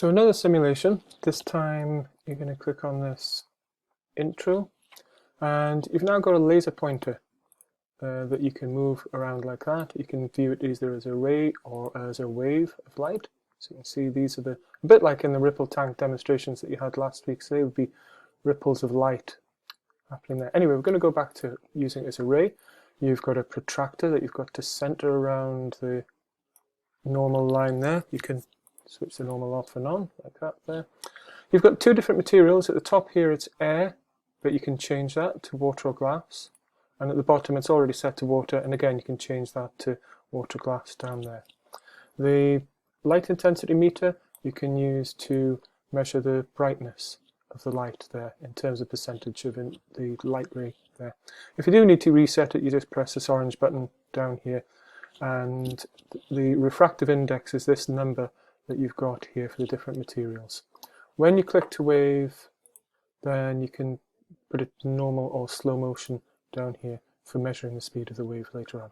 So another simulation. This time you're going to click on this intro, and you've now got a laser pointer that you can move around like that. You can view it either as a ray or as a wave of light. So you can see these are a bit like in the ripple tank demonstrations that you had last week. So they would be ripples of light happening there. Anyway, we're going to go back to using it as a ray. You've got a protractor that you've got to center around the normal line there. You can switch the normal off and on like that there. You've got two different materials. At the top here it's air, but you can change that to water or glass. And at the bottom it's already set to water, and again you can change that to water glass down there. The light intensity meter you can use to measure the brightness of the light there in terms of percentage of the light ray there. If you do need to reset it, you just press this orange button down here, and the refractive index is this number that you've got here for the different materials. When you click to wave, then you can put it to normal or slow motion down here for measuring the speed of the wave later on.